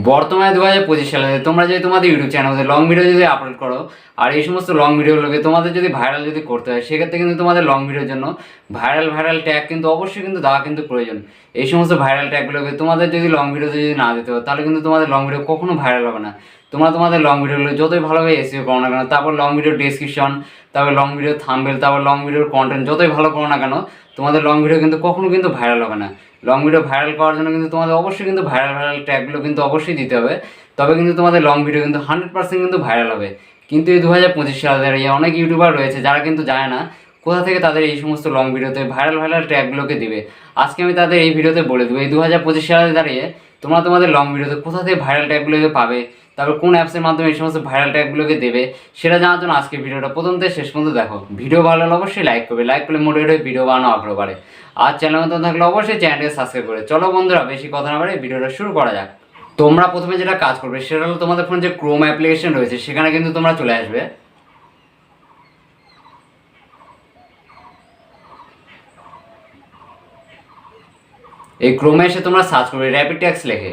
বর্তমানে 2025 সালে তোমরা যদি তোমাদের ইউটিউব চ্যানেলে লং ভিডিও যদি আপলোড করো আর এই সমস্ত লং ভিডিওগুলোকে তোমাদের যদি ভাইরাল যদি করতে হয়, সেক্ষেত্রে কিন্তু তোমাদের লং ভিডিওর জন্য ভাইরাল ট্যাগ কিন্তু অবশ্যই কিন্তু দেওয়া কিন্তু প্রয়োজন। এই সমস্ত ভাইরাল ট্যাগগুলোকে তোমাদের যদি লং ভিডিওতে যদি না দিতে হয়, তাহলে কিন্তু তোমাদের লং ভিডিও কখনো ভাইরাল হবে না। তোমরা তোমাদের লং ভিডিওগুলো যতই ভালোভাবে এসইও করো না কেন, তারপর লং ভিডিও ডেসক্রিপশন, তারপর লং ভিডিও থাম্বনেল, তারপর লং ভিডিওর কন্টেন্ট যতই ভালো করো না কেন, তোমাদের লং ভিডিও কিন্তু কখনো কিন্তু ভাইরাল হবে না। লং ভিডিও ভাইরাল করার জন্য কিন্তু তোমাদের অবশ্যই কিন্তু ভাইরাল ট্যাগগুলো কিন্তু অবশ্যই দিতে হবে, তবে কিন্তু তোমাদের লং ভিডিও কিন্তু 100% কিন্তু ভাইরাল হবে। কিন্তু এই 2025 সালে দাঁড়িয়ে অনেক ইউটিউবার রয়েছে যারা কিন্তু জানে না কোথা থেকে তাদের এই সমস্ত লং ভিডিওতে ভাইরাল ট্যাগগুলোকে দিবে। আজকে আমি তাদের এই ভিডিওতে বলে দেবো এই 2025 সালে দাঁড়িয়ে তোমরা তোমাদের লং ভিডিওতে কোথা থেকে ভাইরাল ট্যাগগুলোকে পাবে, তারপর কোন অ্যাপসের মাধ্যমে এই সমস্ত ভাইরাল ট্যাগগুলোকে দেবে, সেটা জানার জন্য আজকে ভিডিওটা প্রথম থেকে শেষ পর্যন্ত দেখো। ভিডিও ভালো লাগলে অবশ্যই লাইক করবে, লাইক করলে মোটিভেট হয়ে ভিডিও বানানো আগ্রহ বাড়ে। আর চ্যানেল মতো থাকলে অবশ্যই চ্যানেলকে সাবস্ক্রাইব করে। চলো বন্ধুরা, বেশি কথা না বাড়িয়ে ভিডিওটা শুরু করা যাক। তোমরা প্রথমে যেটা কাজ করবে সেটা হলো তোমাদের ফোনে যে ক্রোম অ্যাপ্লিকেশন রয়েছে সেখানে কিন্তু তোমরা চলে আসবে। এই ক্রোমে এসে তোমরা সার্চ করবে র্যাপিড ট্যাক্স লেখে।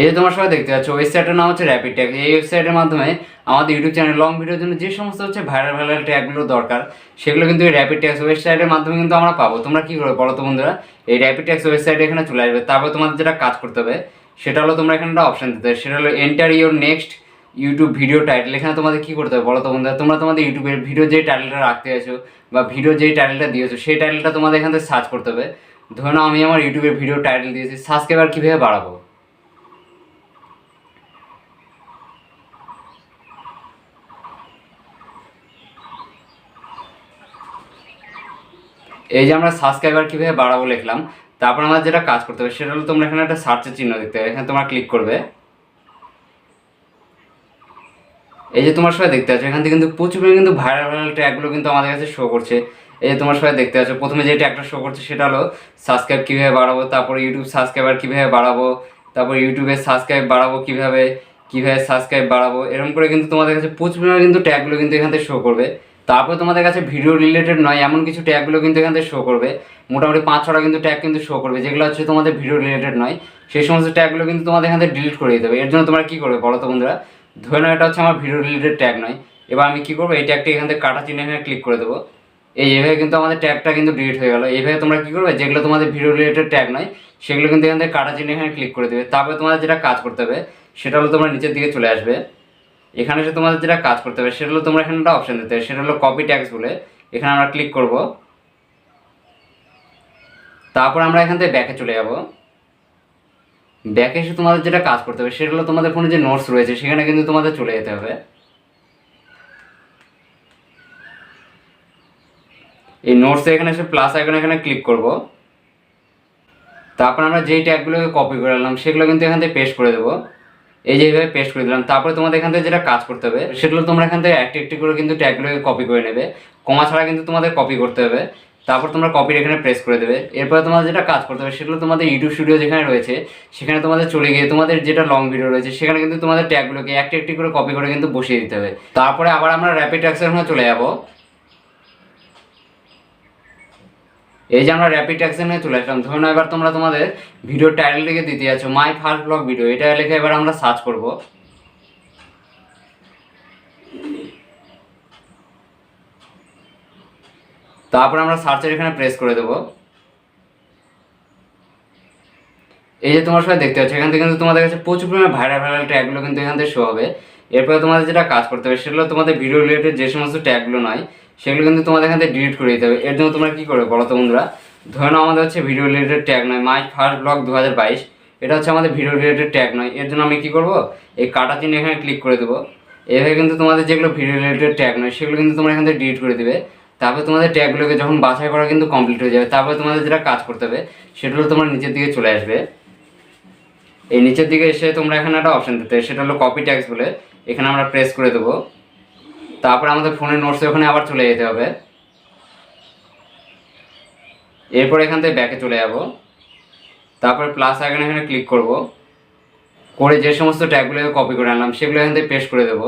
এই যে তোমার সবাই দেখতে পাচ্ছ ওয়েবসাইটের নাম হচ্ছে র্যাপিড ট্যাগ। এই ওয়েবসাইটের মাধ্যমে আমাদের ইউটিউব চ্যানেল লং ভিডিওর জন্য যে সমস্ত হচ্ছে ভাইরাল ট্যাগগুলো দরকার, সেগুলো কিন্তু এই র্যাপিড ট্যাক্স ওয়েবসাইটের মাধ্যমে কিন্তু আমরা পাবো। তোমরা কী করবে বলো তো বন্ধুরা, এই র্যাপিড ট্যাক্স ওয়েবসাইটে এখানে চলে আসবে। তারপর তোমাদের যেটা কাজ করতে হবে সেটা হলো তোমরা এখানে একটা অপশন দিতে হবে, সেটা হলো enter your next YouTube video title. এখানে তোমাদের কী করতে হবে বলো তো বন্ধুরা, তোমরা তোমাদের ইউটিউবের ভিডিও যেই টাইটেলটা রাখতে আছো বা ভিডিও যেই টাইটেলটা দিয়েছো সেই টাইটেলটা তোমাদের এখান থেকে সার্চ করতে হবে। ধরে নাও আমি আমার ইউটিউবের ভিডিও টাইটেল দিয়েছি সাবস্ক্রাইবার কীভাবে বাড়াবো। এই যে আমরা সাবস্ক্রাইবার কীভাবে বাড়াবো লিখলাম, তারপর আমার যেটা কাজ করতে হবে সেটা হলো তোমরা এখানে একটা সার্চের চিহ্ন দেখতে হবে, এখানে তোমরা ক্লিক করবে। এই যে তোমার সবাই দেখতে পাচ্ছ এখান থেকে কিন্তু প্রচুর কিন্তু ভাইরাল ট্যাগগুলো কিন্তু আমাদের কাছে শো করছে। এই যে তোমার সবাই দেখতে পাচ্ছ প্রথমে যে ট্যাগটা শো করছে সেটা হলো সাবস্ক্রাইব কীভাবে বাড়াবো, তারপর ইউটিউব সাবস্ক্রাইবার কীভাবে বাড়াবো, তারপর ইউটিউবে সাবস্ক্রাইব বাড়াবো কীভাবে সাবস্ক্রাইব বাড়াবো, এরকম করে কিন্তু তোমাদের কাছে প্রচুর কিন্তু ট্যাগগুলো কিন্তু এখান থেকে শো করবে। তারপর তোমাদের কাছে ভিডিও রিলেটেড নয় এমন কিছু ট্যাগগুলো কিন্তু এখান থেকে শো করবে। মোটামুটি 5-6টা কিন্তু ট্যাগ কিন্তু শো করবে যেগুলো হচ্ছে তোমাদের ভিডিও রিলেটেড নয়। সেই সমস্ত ট্যাগগুলো কিন্তু তোমাদের এখান থেকে ডিলিট করে দিতে হবে। এর জন্য তোমরা কী করবে বলো তো বন্ধুরা, ধরে নাও এটা হচ্ছে আমার ভিডিও রিলেটেড ট্যাগ নয়। এবার আমি কী করবো, এই ট্যাগটা এখান থেকে কাটা চিহ্ন এখানে ক্লিক করে দেবো। এইভাবে কিন্তু আমাদের ট্যাগটা কিন্তু ডিলিট হয়ে গেলো। এইভাবে তোমরা কী করবে, যেগুলো তোমাদের ভিডিও রিলেটেড ট্যাগ নয় সেগুলো কিন্তু এখান থেকে কাটা চিহ্ন এখানে ক্লিক করে দেবে। তারপরে তোমাদের যেটা কাজ করতে হবে সেটা হলো তোমরা নিচের দিকে চলে আসবে। এখানে এসে তোমাদের যেটা কাজ করতে হবে সেটা হলো তোমরা এখানে একটা অপশন দিতে হবে, সেটা হলো কপি ট্যাগস বলে। এখানে আমরা ক্লিক করব। তারপর আমরা এখান থেকে ব্যাকে চলে যাব। ব্যাকে এসে তোমাদের যেটা কাজ করতে হবে সেটা হলো তোমাদের ফোনে যে নোটস রয়েছে সেখানে কিন্তু তোমাদের চলে যেতে হবে। এই নোটসে এখানে এসে প্লাস আইকন এখানে ক্লিক করব। তারপর আমরা যেই ট্যাগগুলোকে কপি করে নিলাম সেগুলো কিন্তু এখান থেকে পেস্ট করে দেবো। এই যে এইভাবে পেস্ট করে দিলাম। তারপরে তোমাদের এখান থেকে যেটা কাজ করতে হবে সেগুলো তোমরা এখান থেকে একটি করে কিন্তু ট্যাগগুলোকে কপি করে নেবে, কমা ছাড়া কিন্তু তোমাদের কপি করতে হবে। তারপর তোমরা কপির এখানে প্রেস করে দেবে। এরপরে তোমাদের যেটা কাজ করতে হবে সেগুলো তোমাদের ইউটিউব স্টুডিও যেখানে রয়েছে সেখানে তোমাদের চলে গিয়ে তোমাদের যেটা লং ভিডিও রয়েছে সেখানে কিন্তু তোমাদের ট্যাগগুলোকে একটি করে কপি করে কিন্তু বসিয়ে দিতে হবে। তারপরে আবার আমরা র্যাপিড ট্যাক্সের ওখানে চলে যাব। এই যে আমরা র্যাপিড অ্যাকশনে চলে আসলাম। ধরুন এবার তোমরা তোমাদের ভিডিও টাইটেল লিখে দিতে যাচ্ছ মাই ফার্স্ট ব্লগ ভিডিও, এটা লিখে এবার আমরা সার্চ করব। তারপর আমরা সার্চের এখানে প্রেস করে দেবো। এই যে তোমার সবাই দেখতে পাচ্ছ এখান থেকে কিন্তু তোমাদের কাছে প্রচুর পরিমাণে ভাইরাল ট্যাগগুলো কিন্তু এখান থেকে শো হবে। এরপরে তোমাদের যেটা কাজ করতে হবে সেগুলো তোমাদের ভিডিও রিলেটেড যে সমস্ত ট্যাগগুলো নয় সেগুলো কিন্তু তোমাদের এখান থেকে ডিলিট করে দিতে হবে। এর জন্য তোমরা কী করবে বলো তো বন্ধুরা, ধরে নাও আমাদের হচ্ছে ভিডিও রিলেটেড ট্যাগ নয় মাই ফার্স্ট ব্লগ 2022, এটা হচ্ছে আমাদের ভিডিও রিলেটেড ট্যাগ নয়। এর জন্য আমি কী করবো, এই কাটা চিহ্ন এখানে ক্লিক করে দেবো। এভাবে কিন্তু তোমাদের যেগুলো ভিডিও রিলেটেড ট্যাগ নয় সেগুলো কিন্তু তোমরা এখান থেকে ডিলিট করে দেবে। তারপরে তোমাদের ট্যাগগুলোকে যখন বাছাই করা কিন্তু কমপ্লিট হয়ে যাবে, তারপরে তোমাদের যেটা কাজ করতে হবে সেটা হলো তোমরা নিচের দিকে চলে আসবে। এই নিচের দিকে এসে তোমরা এখানে একটা অপশন দিতে, সেটা হলো কপি ট্যাক্স বলে। এখানে আমরা প্রেস করে দেবো। তারপর আমাদের ফোনের নোটসে ওখানে আবার চলে যেতে হবে। এরপর এখান থেকে ব্যাকে চলে যাব। তারপর প্লাস আইকন এখানে ক্লিক করব করে যে সমস্ত ট্যাগগুলোকে কপি করে আনলাম সেগুলো এখান থেকে পেস্ট করে দেবো।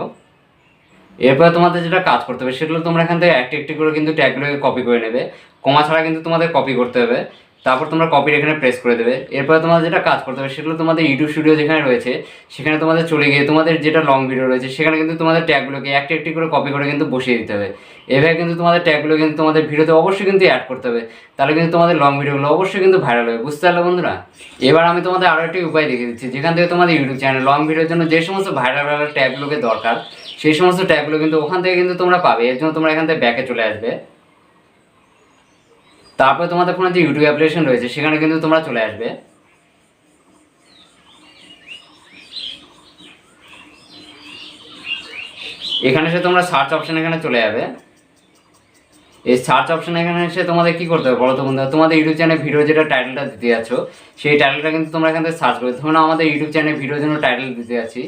এরপর তোমাদের যেটা কাজ করতে হবে সেগুলো তোমরা এখান থেকে একটি একটি করে কিন্তু ট্যাগগুলোকে কপি করে নেবে, কমা ছাড়া কিন্তু তোমাদের কপি করতে হবে। তারপর তোমরা কপির এখানে প্রেস করে দেবে। এরপরে তোমাদের যেটা কাজ করতে হবে সেগুলো তোমাদের ইউটিউব স্টুডিও যেখানে রয়েছে সেখানে তোমাদের চলে গিয়ে তোমাদের যেটা লং ভিডিও রয়েছে সেখানে কিন্তু তোমাদের ট্যাগগুলোকে একটি একটি করে কপি করে কিন্তু বসিয়ে দিতে হবে। এভাবে কিন্তু তোমাদের ট্যাগগুলো কিন্তু তোমাদের ভিডিওতে অবশ্যই কিন্তু অ্যাড করতে হবে, তাহলে কিন্তু তোমাদের লং ভিডিওগুলো অবশ্যই কিন্তু ভাইরাল হবে। বুঝতে পারলে বন্ধুরা? এবার আমি তোমাদের আরও একটি উপায় দেখিয়ে দিচ্ছি যেখান থেকে তোমাদের ইউটিউব চ্যানেল লং ভিডিওর জন্য যে সমস্ত ভাইরাল ট্যাগগুলোকে দরকার সেই সমস্ত ট্যাগগুলো কিন্তু ওখান থেকে কিন্তু তোমরা পাবে। এর জন্য তোমরা এখান থেকে ব্যাকে চলে আসবে, তারপরে তোমাদের ফোনে যে ইউটিউব অ্যাপ্লিকেশন রয়েছে সেখানে কিন্তু তোমরা চলে আসবে। এখানে এসে তোমরা সার্চ অপশন এখানে চলে যাবে। এই সার্চ অপশন এখানে এসে তোমাদের কি করতে হবে বলো তো বন্ধুরা, তোমাদের ইউটিউব চ্যানেল ভিডিও যেটা টাইটেলটা দিতে যাচ্ছ সেই টাইটেলটা কিন্তু তোমরা এখান থেকে সার্চ করবে। ধরুন আমাদের ইউটিউব চ্যানেল ভিডিওর জন্য টাইটেল দিতে যাচ্ছি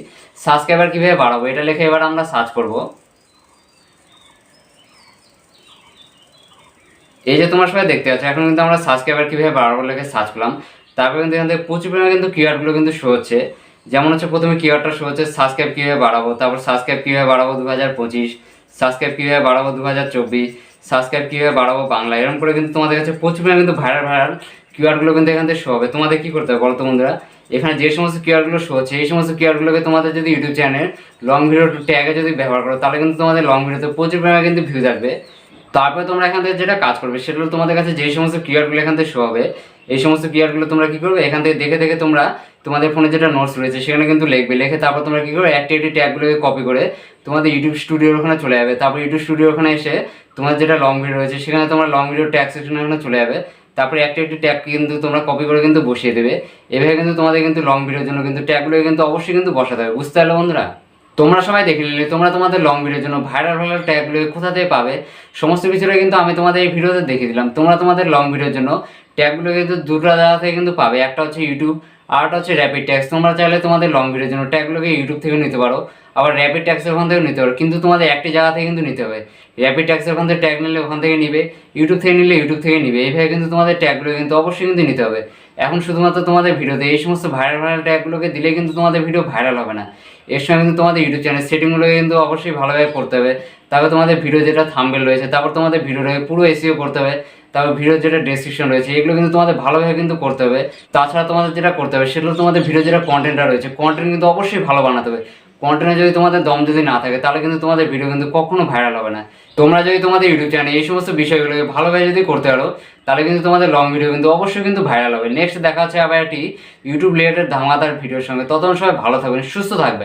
সাবস্ক্রাইবার কীভাবে বাড়াবো, এটা লিখে এবার আমরা সার্চ করব। এই যে তোমার সবাই দেখতে পাচ্ছ এখন কিন্তু আমরা সাবস্ক্রাইবার কীভাবে বাড়াবো লিখে সার্চ করলাম। তারপরে কিন্তু এখান থেকে প্রচুর পরিমাণে কিন্তু কিওয়ার্ডগুলো কিন্তু শো হচ্ছে। যেমন হচ্ছে প্রথমে কিওয়ার্ডটা শো হচ্ছে সাবস্ক্রাইব কীভাবে বাড়াবো, তারপর সাবস্ক্রাইব কীভাবে বাড়াবো 2025, সাবস্ক্রাইব কীভাবে বাড়াবো 2024, সাবস্ক্রাইব কীভাবে বাড়াবো বাংলা। এরকম করে কিন্তু তোমাদের কাছে প্রচুর পরিমাণে কিন্তু ভাইরাল কিওয়ার্ডগুলো কিন্তু এখান থেকে শো হবে। তোমাদের কী করতে হবে বলো তো বন্ধুরা, এখানে যে সমস্ত কিওয়ার্ডগুলো শো হচ্ছে এই সমস্ত কিওয়ার্ডগুলোকে তোমাদের যদি ইউটিউব চ্যানেল লং ভিডিও ট্যাগে যদি ব্যবহার করো তাহলে কিন্তু তোমাদের লং ভিডিওতে প্রচুর পরিমাণে কিন্তু ভিউ থাকবে। তারপরে তোমরা এখান থেকে যেটা কাজ করবে সেগুলো তোমাদের কাছে যে সমস্ত কিওয়ার্ডগুলো এখান থেকে শো হবে এই সমস্ত কিওয়ার্ডগুলো তোমরা কী করবে এখান থেকে দেখে দেখে তোমরা তোমাদের ফোনে যেটা নোটস রয়েছে সেখানে কিন্তু লিখবে। লিখে তারপর তোমরা কী করবে একটি একটি ট্যাগগুলোকে কপি করে তোমাদের ইউটিউব স্টুডিওর ওখানে চলে যাবে। তারপর ইউটিউব স্টুডিওর ওখানে এসে তোমার যেটা লং ভিডিও রয়েছে সেখানে তোমার লং ভিডিও ট্যাগ সেকশনের ওখানে চলে যাবে। তারপরে একটি একটি ট্যাগ কিন্তু তোমরা কপি করে কিন্তু বসিয়ে দেবে। এভাবে কিন্তু তোমাদের কিন্তু লং ভিডিওর জন্য কিন্তু ট্যাগগুলো কিন্তু অবশ্যই কিন্তু বসাতে হবে। বুঝতে পারলে বন্ধুরা? তোমরা সবাই দেখে নিলে তোমরা তোমাদের লং ভিডিওর জন্য ভাইরাল ট্যাগগুলো কোথা থেকে পাবে সমস্ত কিছুটা কিন্তু আমি তোমাদের এই ভিডিওতে দেখিয়ে দিলাম। তোমরা তোমাদের লং ভিডিওর জন্য ট্যাগগুলো কিন্তু দুটো জায়গা থেকে কিন্তু পাবে, একটা হচ্ছে ইউটিউব আর একটা হচ্ছে র্যাপিড ট্যাক্স। তোমরা চাইলে তোমাদের লং ভিডিওর জন্য ট্যাগগুলোকে ইউটিউব থেকে নিতে পারো, আবার র্যাপিড ট্যাক্সের ওখান থেকেও নিতে পারো, কিন্তু তোমাদের একটি জায়গা থেকে কিন্তু নিতে হবে। র্যাপিড ট্যাক্সের ওখান থেকে ট্যাগ নিলে ওখান থেকে নিবে, ইউটিউব থেকে নিলে ইউটিউব থেকে নিবে। এইভাবে কিন্তু তোমাদের ট্যাগগুলো কিন্তু অবশ্যই কিন্তু নিতে হবে। এখন শুধুমাত্র তোমাদের ভিডিওতে এই সমস্ত ভাইরাল ট্যাগগুলোকে দিলে কিন্তু তোমাদের ভিডিও ভাইরাল হবে না, এর সঙ্গে কিন্তু তোমাদের ইউটিউব চ্যানেল সেটিংগুলোকে কিন্তু অবশ্যই ভালোভাবে করতে হবে। তারপর তোমাদের ভিডিও যেটা থাম্বনেল রয়েছে, তারপর তোমাদের ভিডিওটাকে পুরো এসইও করতে হবে, তারপর ভিডিওর যেটা ডেসক্রিপশন রয়েছে এগুলো কিন্তু তোমাদের ভালোভাবে কিন্তু করতে হবে। তাছাড়া তোমাদের যেটা করতে হবে সেগুলো তোমাদের ভিডিও যেটা কন্টেন্টটা রয়েছে কন্টেন্ট কিন্তু অবশ্যই ভালো বানাতে হবে। কন্টেন্টে যদি তোমাদের দম যদি না থাকে তাহলে কিন্তু তোমাদের ভিডিও কিন্তু কখনো ভাইরাল হবে না। তোমরা যদি তোমাদের ইউটিউব চ্যানেলে এই সমস্ত বিষয়গুলোকে ভালোভাবে যদি করতে পারো তাহলে কিন্তু তোমাদের লং ভিডিও কিন্তু অবশ্যই কিন্তু ভাইরাল হবে। নেক্সট দেখা হচ্ছে আবার একটি ইউটিউব রিলেটেড ধামাকাদার ভিডিওর সঙ্গে। ততক্ষণ সবাই ভালো থাকবেন, সুস্থ থাকবেন।